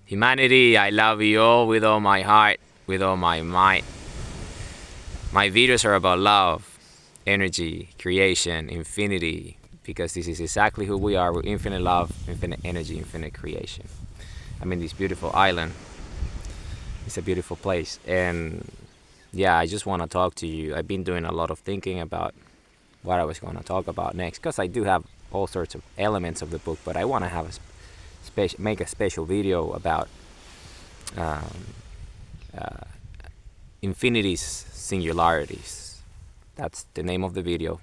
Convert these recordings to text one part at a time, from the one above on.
Humanity, I love you all with all my heart, with all my might. My videos are about love, energy, creation, infinity, because this is exactly who we are. We're infinite love, infinite energy, infinite creation. I'm in this beautiful island. It's a beautiful place. And yeah, I just want to talk to you. I've been doing a lot of thinking about what I was going to talk about next, because I do have all sorts of elements of the book, but I want to have make a special video about Infinities Singularities. That's the name of the video.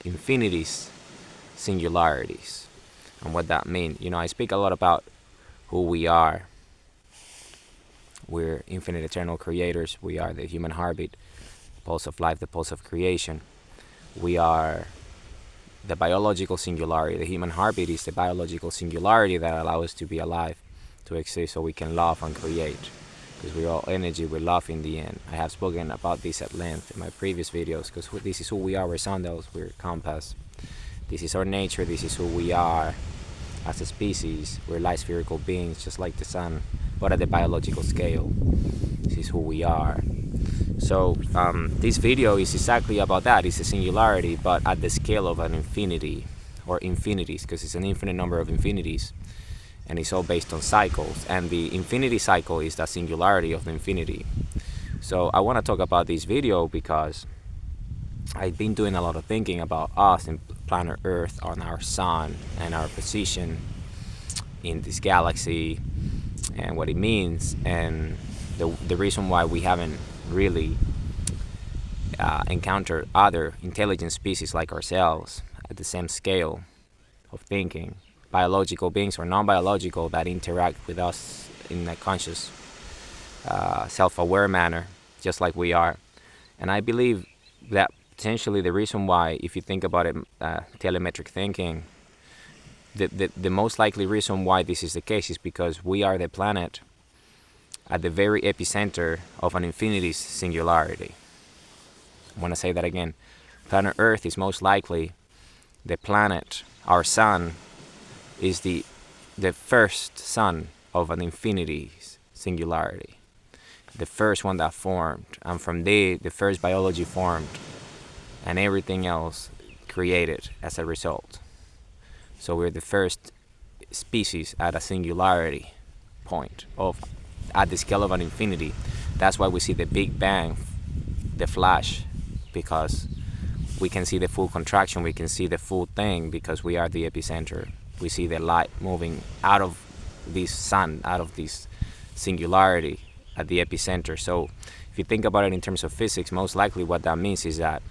Infinities Singularities, and what that means. You know, I speak a lot about who we are. We're infinite eternal creators. We are the human heartbeat, pulse of life, the pulse of creation. We are the biological singularity. The human heartbeat is the biological singularity that allows us to be alive, to exist, so we can love and create. Because we're all energy, we're love in the end. I have spoken about this at length in my previous videos, because this is who we are. We're sundials, we're compass. This is our nature, this is who we are as a species. We're light spherical beings, just like the sun, but at the biological scale. This is who we are. So this video is exactly about that. It's a singularity, but at the scale of an infinity, or infinities, because it's an infinite number of infinities, and it's all based on cycles. And the infinity cycle is the singularity of the infinity. So I want to talk about this video because I've been doing a lot of thinking about us and planet Earth, on our sun, and our position in this galaxy, and what it means, and the reason why we haven't really encountered other intelligent species like ourselves at the same scale of thinking, biological beings or non-biological, that interact with us in a conscious, self-aware manner, just like we are. And I believe that potentially the reason why, if you think about it, telemetric thinking, the most likely reason why this is the case is because we are the planet at the very epicenter of an infinity singularity. I want to say that again. Planet Earth is most likely the planet, our sun, is the first sun of an infinity singularity. The first one that formed, and from there the first biology formed, and everything else created as a result. So we're the first species at a singularity point at the scale of an infinity. That's why we see the Big Bang, the flash, because we can see the full contraction, we can see the full thing, because we are the epicenter. We see the light moving out of this sun, out of this singularity at the epicenter. So if you think about it in terms of physics, most likely what that means is that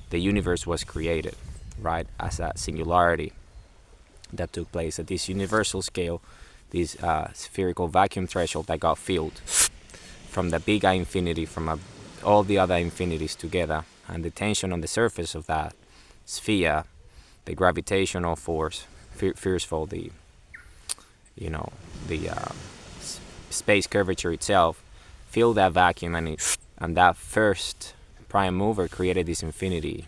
the universe was created, right, as a singularity that took place at this universal scale, this spherical vacuum threshold that got filled from the big I infinity, from all the other infinities together, and the tension on the surface of that sphere, the gravitational force, forceful, the space curvature itself, filled that vacuum, and that first prime mover created this infinity,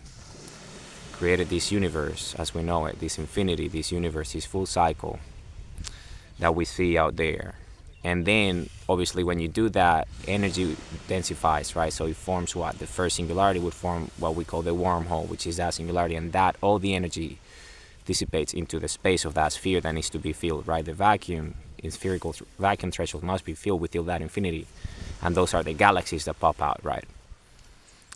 created this universe as we know it, this infinity, this universe, this full cycle that we see out there. And then obviously when you do that, energy densifies, right? So it forms what? The first singularity would form what we call the wormhole, which is that singularity, and that all the energy dissipates into the space of that sphere that needs to be filled, right? The vacuum, in spherical vacuum threshold, must be filled within that infinity, and those are the galaxies that pop out, right?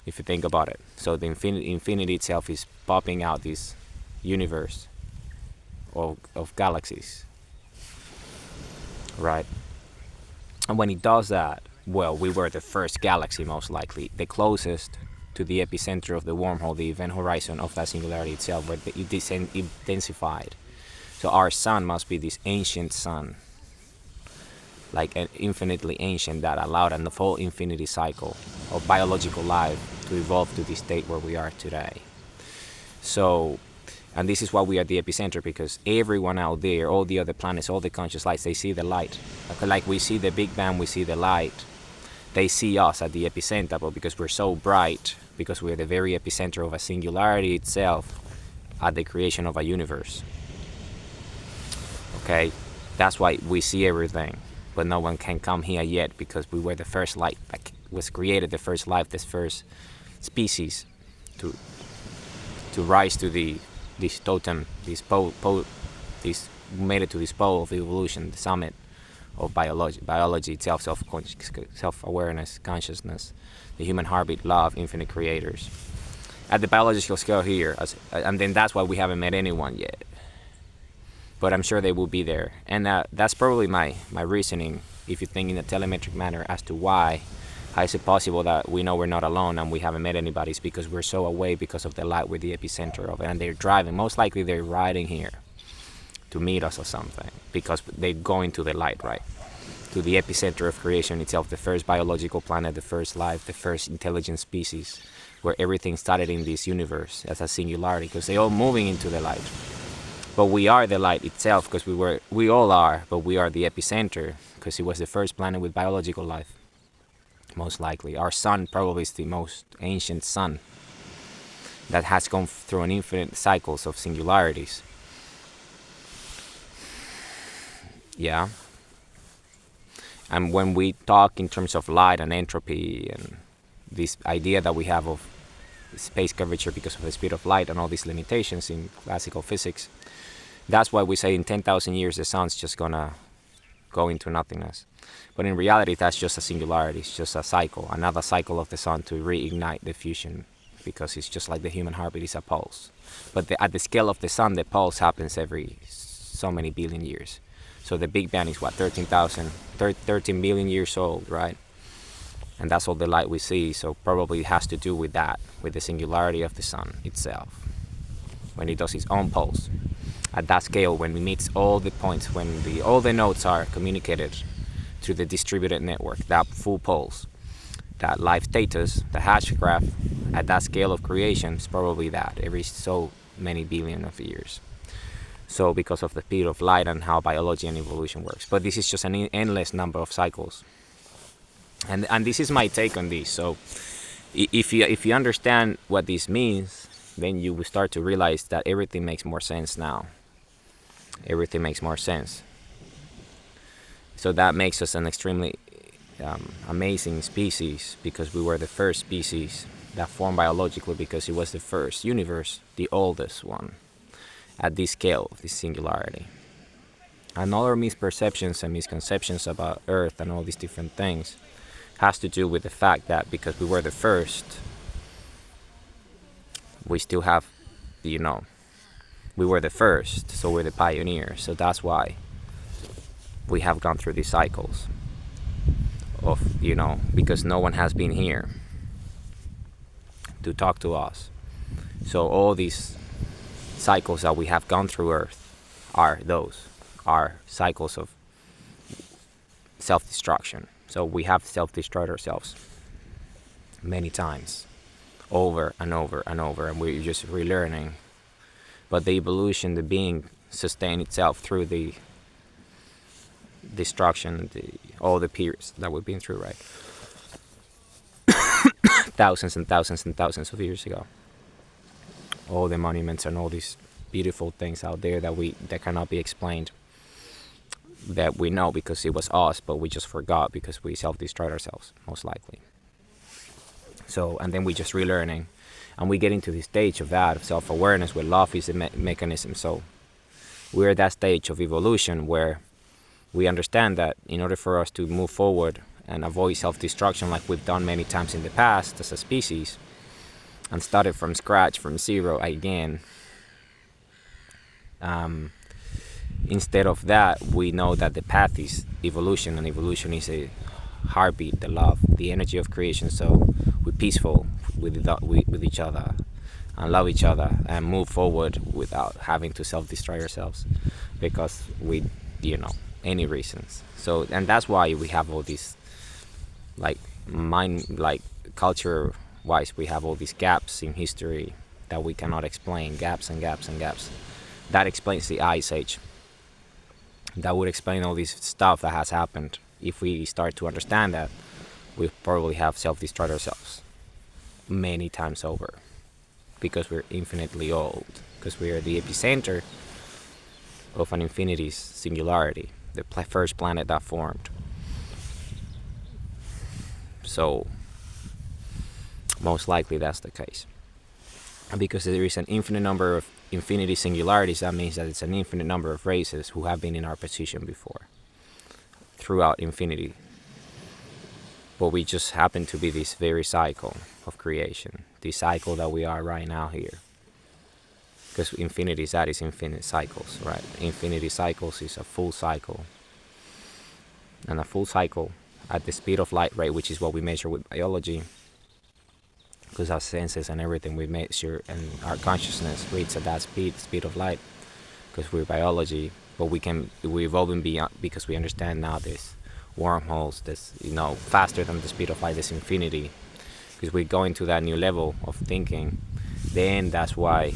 If you think about it. So the infinity itself is popping out this universe of galaxies, right? And when it does that, well, we were the first galaxy, most likely, the closest to the epicenter of the wormhole, the event horizon of that singularity itself, where it densified. So our sun must be this ancient sun, like an infinitely ancient, that allowed the full infinity cycle of biological life to evolve to this state where we are today. So, and this is why we are the epicenter, because everyone out there, all the other planets, all the conscious lights, they see the light. Like we see the Big Bang, we see the light. They see us at the epicenter, but because we're so bright, because we're the very epicenter of a singularity itself at the creation of a universe. Okay, That's why we see everything, but no one can come here yet because we were the first light that was created, the first life, this first species to rise to this totem, this made it to this pole of evolution, the summit of biology itself, self-awareness, consciousness, the human heartbeat, love, infinite creators. At the biological scale here, and then that's why we haven't met anyone yet. But I'm sure they will be there. And that's probably my reasoning, if you think in a telemetric manner, as to how is it possible that we know we're not alone and we haven't met anybody. It's because we're so away because of the light, we're the epicenter of it. And they're driving, most likely they're riding here to meet us or something, because they're going to the light, right? To the epicenter of creation itself, the first biological planet, the first life, the first intelligent species, where everything started in this universe as a singularity, because they're all moving into the light. But we are the light itself, because we all are, but we are the epicenter, because it was the first planet with biological life, most likely. Our sun probably is the most ancient sun that has gone through an infinite cycles of singularities. Yeah. And when we talk in terms of light and entropy and this idea that we have of space curvature because of the speed of light and all these limitations in classical physics, that's why we say in 10,000 years the sun's just gonna go into nothingness. But in reality, that's just a singularity. It's just a cycle, another cycle of the sun to reignite the fusion, because it's just like the human heartbeat is a pulse. But at the scale of the sun, the pulse happens every so many billion years. So the Big Bang is what, 13 billion years old, right? And that's all the light we see. So probably it has to do with that, with the singularity of the sun itself, when it does its own pulse. At that scale, when it meets all the points, when all the nodes are communicated through the distributed network, that full pulse, that life status, the hash graph, at that scale of creation is probably that, every so many billion of years. So because of the speed of light and how biology and evolution works. But this is just an endless number of cycles. And this is my take on this. So if you understand what this means, then you will start to realize that everything makes more sense now. Everything makes more sense. So that makes us an extremely amazing species, because we were the first species that formed biologically, because it was the first universe, the oldest one, at this scale, this singularity. And all our misperceptions and misconceptions about Earth and all these different things has to do with the fact that because we were the first, we still have, we were the first, so we're the pioneers. So that's why we have gone through these cycles of, because no one has been here to talk to us. So all these cycles that we have gone through Earth are cycles of self-destruction. So we have self-destroyed ourselves many times, over and over and over, and we're just relearning. But the evolution, the being, sustained itself through the destruction, all the periods that we've been through, right? Thousands and thousands and thousands of years ago. All the monuments and all these beautiful things out there that cannot be explained, that we know because it was us, but we just forgot because we self-destroyed ourselves, most likely. So, and then we just relearning, and we get into this stage of that, of self-awareness, where love is the mechanism. So we're at that stage of evolution where we understand that in order for us to move forward and avoid self-destruction like we've done many times in the past as a species, and started from scratch, from zero again, instead of that, we know that the path is evolution, and evolution is a heartbeat, the love, the energy of creation. So we're peaceful with each other and love each other and move forward without having to self-destroy ourselves because we, any reasons. So, and that's why we have all these, culture wise, we have all these gaps in history that we cannot explain, gaps and gaps and gaps. That explains the Ice Age. That would explain all this stuff that has happened. If we start to understand that, we probably have self-destroyed ourselves many times over, because we're infinitely old, because we are the epicenter of an infinities singularity, the first planet that formed. So most likely that's the case. And because there is an infinite number of infinity singularities, that means that it's an infinite number of races who have been in our position before throughout infinity. But we just happen to be this very cycle of creation, the cycle that we are right now here. Because infinity is infinite cycles, right? Infinity cycles is a full cycle. And a full cycle at the speed of light rate, which is what we measure with biology, because our senses and everything we measure and our consciousness reads at that speed of light, because we're biology. But we evolve and beyond, because we understand now this wormholes, this, faster than the speed of light, this infinity, because we go into that new level of thinking. Then that's why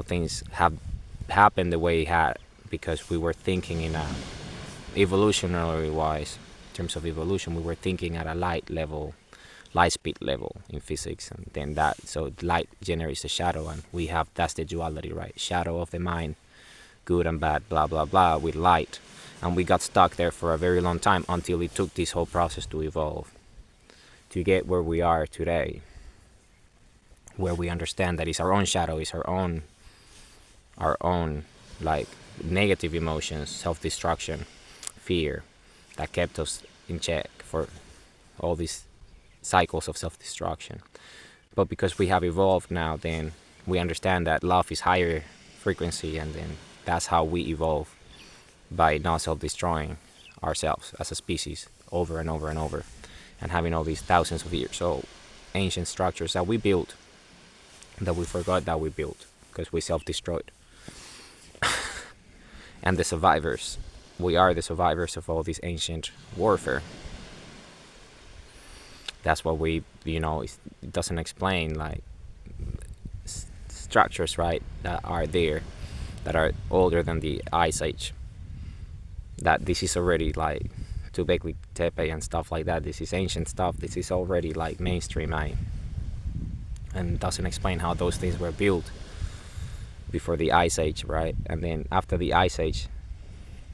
things have happened the way it had, because we were thinking in a evolutionary wise, in terms of evolution, we were thinking at a light speed level in physics, and then so light generates a shadow, and that's the duality, right? Shadow of the mind, good and bad, blah blah blah, with light. And we got stuck there for a very long time until it took this whole process to evolve to get where we are today, where we understand that it's our own shadow, it's our own like negative emotions, self-destruction, fear, that kept us in check for all these cycles of self-destruction. But because we have evolved now, then we understand that love is higher frequency, and then that's how we evolve, by not self-destroying ourselves as a species over and over and over, and having all these thousands of years old ancient structures that we built, that we forgot that we built because we self-destroyed. And the survivors, we are the survivors of all this ancient warfare. That's what it doesn't explain, like, structures, right, that are there, that are older than the Ice Age. That this is already like Göbekli Tepe and stuff like that. This is ancient stuff. This is already like mainstream, and doesn't explain how those things were built before the Ice Age, right? And then after the Ice Age,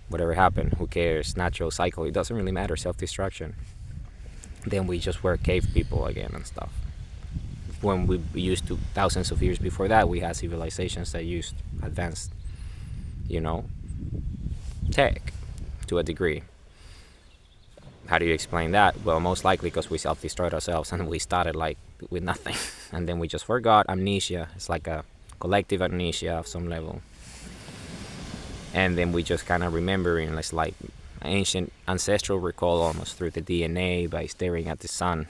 whatever happened, who cares? Natural cycle, it doesn't really matter. Self-destruction. Then we just were cave people again and stuff. When we used to, thousands of years before that, we had civilizations that used advanced, tech to a degree. How do you explain that? Well, most likely because we self-destroyed ourselves and we started like with nothing, and then we just forgot. Amnesia. It's like a collective amnesia of some level, and then we just kind of remembering. It's like ancient ancestral recall almost through the DNA by staring at the sun.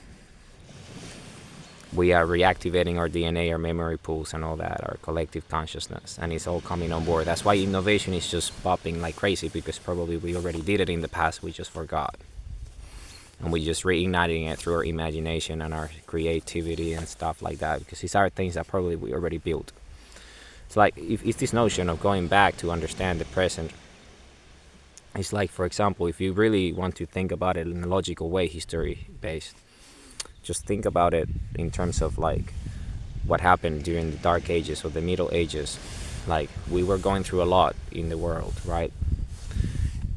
We are reactivating our DNA, our memory pools and all that, our collective consciousness, and it's all coming on board. That's why innovation is just popping like crazy, because probably we already did it in the past, we just forgot. And we just reigniting it through our imagination and our creativity and stuff like that, because these are things that probably we already built. It's like, it's this notion of going back to understand the present. It's like, for example, if you really want to think about it in a logical way, history-based, just think about it in terms of like what happened during the Dark Ages or the Middle Ages. Like, we were going through a lot in the world, right?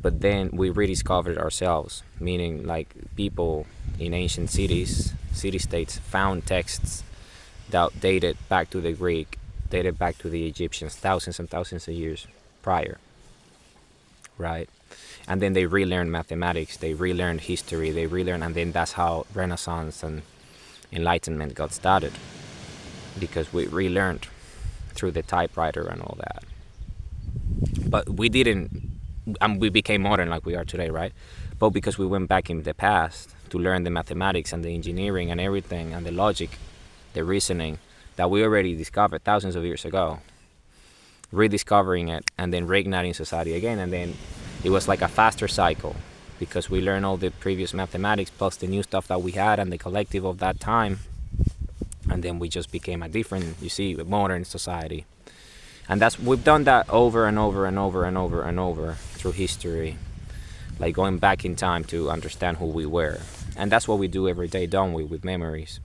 But then we rediscovered ourselves, meaning like people in ancient city-states found texts that dated back to the Greek, dated back to the Egyptians, thousands and thousands of years prior, right? And then they relearned mathematics, they relearned history, and then that's how Renaissance and Enlightenment got started, because we relearned through the typewriter and all that. But we didn't, and we became modern like we are today, right? But because we went back in the past to learn the mathematics and the engineering and everything, and the logic, the reasoning that we already discovered thousands of years ago, rediscovering it and then reigniting society again. And then it was like a faster cycle, because we learned all the previous mathematics plus the new stuff that we had and the collective of that time, and then we just became a different, modern society. And we've done that over and over and over and over and over through history, like going back in time to understand who we were. And that's what we do every day, don't we, with memories?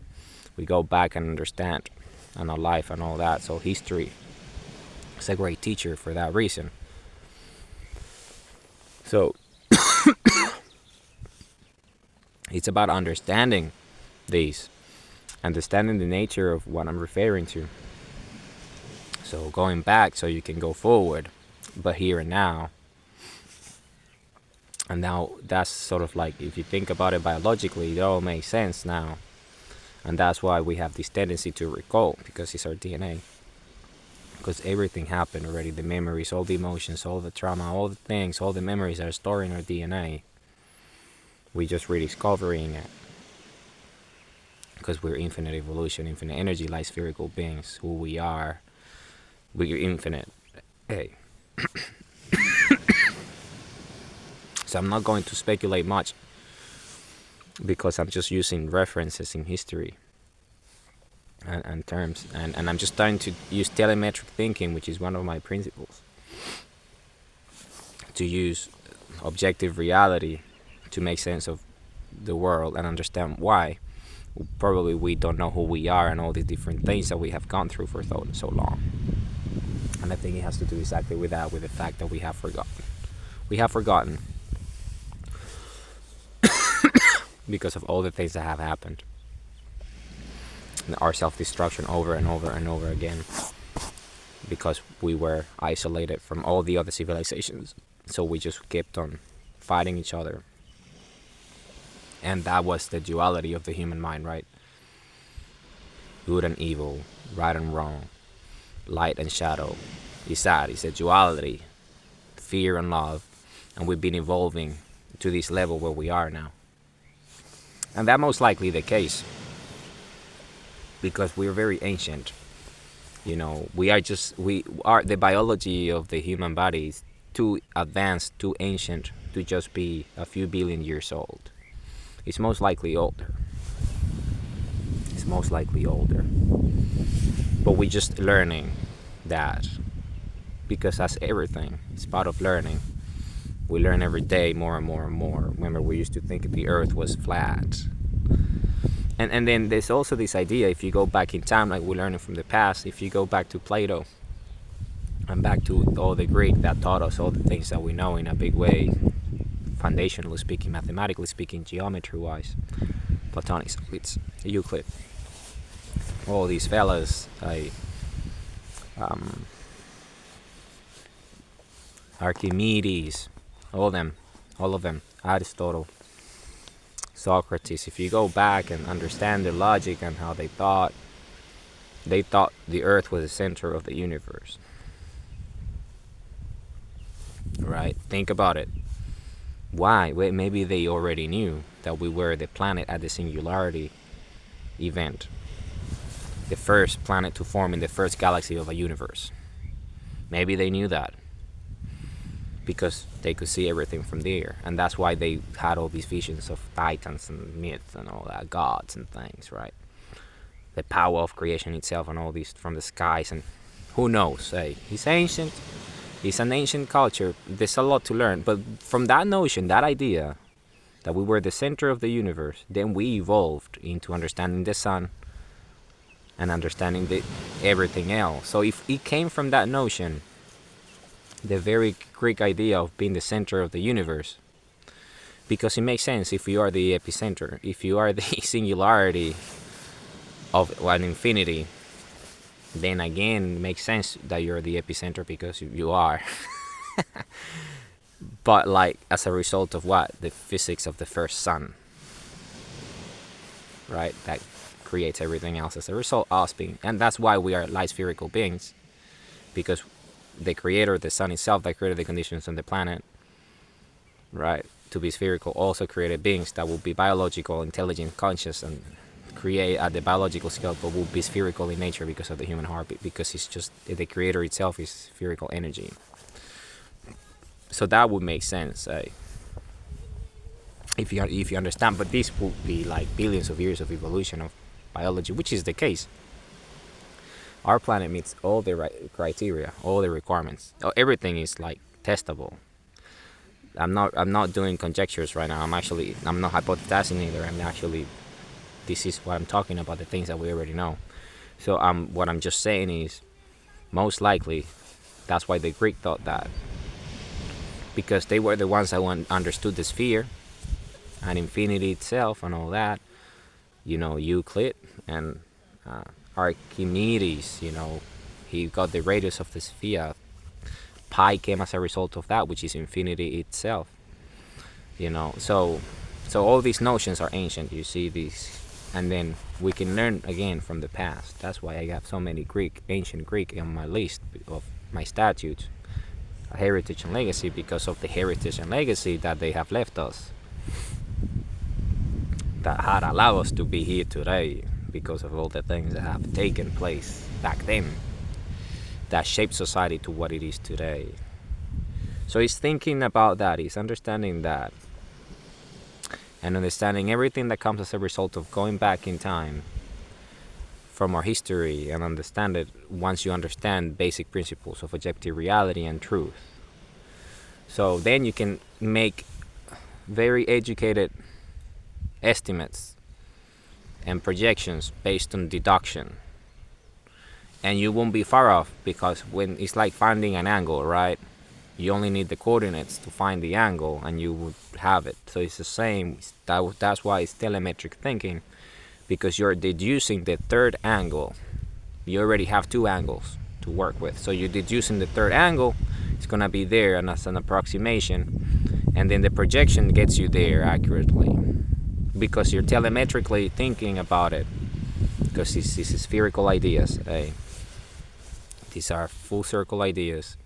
We go back and understand on our life and all that. So history is a great teacher for that reason. So it's about understanding these, understanding the nature of what I'm referring to. So going back so you can go forward, but here and now. And now that's sort of like, if you think about it biologically, it all makes sense now. And that's why we have this tendency to recall, because it's our DNA. Because everything happened already, the memories, all the emotions, all the trauma, all the things, all the memories are stored in our DNA. We're just rediscovering it. Because we're infinite evolution, infinite energy, light spherical beings, who we are. We're infinite. Hey. So I'm not going to speculate much, because I'm just using references in history and terms. And I'm just trying to use telemetric thinking, which is one of my principles. To use objective reality to make sense of the world and understand why probably we don't know who we are and all the different things that we have gone through for so long. And I think it has to do exactly with that, with the fact that we have forgotten. We have forgotten because of all the things that have happened. And our self-destruction over and over and over again, because we were isolated from all the other civilizations. So we just kept on fighting each other. And that was the duality of the human mind, right? Good and evil, right and wrong, light and shadow. It's that, it's a duality, fear and love. And we've been evolving to this level where we are now. And that most likely the case, because we're very ancient. You know, the biology of the human body is too advanced, too ancient to just be a few billion years old. It's most likely older. It's most likely older. But we're just learning that, because that's everything. It's part of learning. We learn every day more and more and more. Remember, we used to think the earth was flat. And then there's also this idea, if you go back in time, like we're learning from the past, if you go back to Plato and back to all the Greek that taught us all the things that we know in a big way, foundationally speaking, mathematically speaking, geometry-wise, Platonic solids, Euclid, all these fellas, Archimedes, all of them, Aristotle, Socrates. If you go back and understand their logic and how they thought the earth was the center of the universe. Right? Think about it. Why? Well, maybe they already knew that we were the planet at the singularity event. The first planet to form in the first galaxy of a universe. Maybe they knew that, because they could see everything from there. And that's why they had all these visions of titans and myths and all that, gods and things, right? The power of creation itself and all these from the skies. And who knows, it's ancient. It's an ancient culture. There's a lot to learn. But from that notion, that idea that we were the center of the universe, then we evolved into understanding the sun and understanding everything else. So if it came from that notion, the very Greek idea of being the center of the universe, because it makes sense if you are the epicenter, if you are the singularity of an infinity, then again it makes sense that you're the epicenter, because you are. But like as a result of what? The physics of the first sun, right? That creates everything else as a result of us being, and that's why we are light spherical beings, because the creator, the sun itself that created the conditions on the planet, right, to be spherical, also created beings that will be biological, intelligent, conscious, and create at the biological scale, but will be spherical in nature because of the human heartbeat, because it's just the creator itself is spherical energy. So that would make sense, if you understand. But this would be like billions of years of evolution of biology, which is the case. Our planet meets all the criteria, all the requirements. Everything is like testable. I'm not doing conjectures right now. I'm not hypothesizing either. This is what I'm talking about, the things that we already know. So what I'm just saying is, most likely, that's why the Greek thought that because they were the ones that understood the sphere and infinity itself and all that. Euclid and Archimedes, he got the radius of the sphere. Pi came as a result of that, which is infinity itself. So all these notions are ancient. You see these, and then we can learn again from the past. That's why I have so many ancient Greek on my list of my statutes, heritage and legacy, because of the heritage and legacy that they have left us, that had allowed us to be here today, because of all the things that have taken place back then that shaped society to what it is today. So it's thinking about that, it's understanding that, and understanding everything that comes as a result of going back in time from our history, and understand it once you understand basic principles of objective reality and truth. So then you can make very educated estimates and projections based on deduction, and you won't be far off, because when it's like finding an angle, right? You only need the coordinates to find the angle and you would have it. So it's the same. That's why it's telemetric thinking, because you're deducing the third angle. You already have two angles to work with, so you're deducing the third angle. It's gonna be there, and that's an approximation, and then the projection gets you there accurately, because you're telemetrically thinking about it, because this is spherical ideas. These are full circle ideas,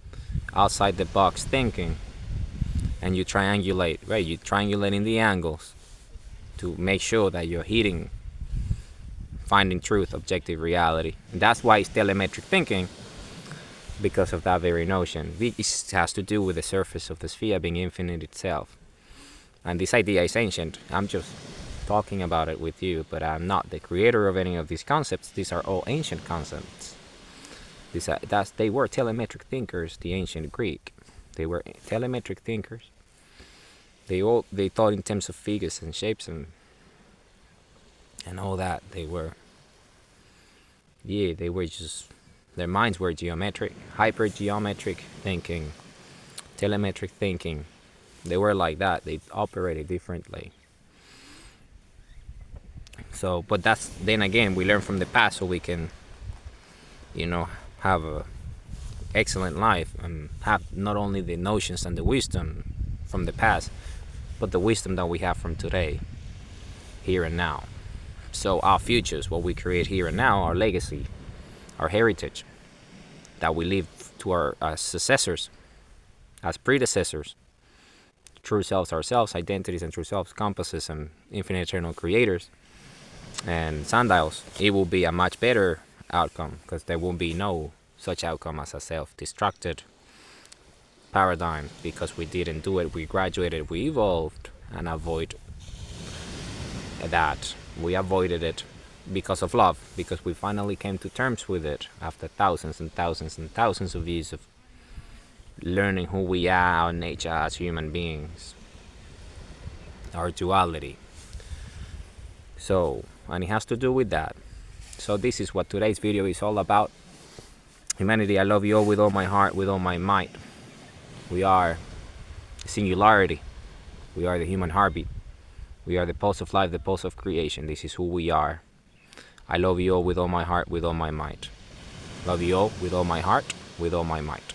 outside the box thinking, and you triangulate, right? You triangulate in the angles to make sure that you're hitting, finding truth, objective reality. And that's why it's telemetric thinking, because of that very notion. This has to do with the surface of the sphere being infinite itself. And this idea is ancient. I'm just talking about it with you, but I'm not the creator of any of these concepts. These are all ancient concepts. They were telemetric thinkers, the ancient Greek. They were telemetric thinkers. They thought in terms of figures and shapes and all that. They were just, their minds were geometric, hypergeometric thinking, telemetric thinking. They were like that. They operated differently. So, but that's, then again, we learn from the past so we can, have a excellent life and have not only the notions and the wisdom from the past, but the wisdom that we have from today, here and now. So our futures, what we create here and now, our legacy, our heritage, that we leave to our successors, as predecessors, true selves, ourselves, identities and true selves, compasses and infinite eternal creators, and sundials, it will be a much better outcome, because there won't be no such outcome as a self-destructed paradigm, because we didn't do it, we graduated, we evolved, and avoid that. We avoided it because of love, because we finally came to terms with it after thousands and thousands and thousands of years of learning who we are, our nature as human beings, our duality. So, and it has to do with that. So this is what today's video is all about. Humanity, I love you all with all my heart, with all my might. We are singularity. We are the human heartbeat. We are the pulse of life, the pulse of creation. This is who we are. I love you all with all my heart, with all my might. Love you all with all my heart, with all my might.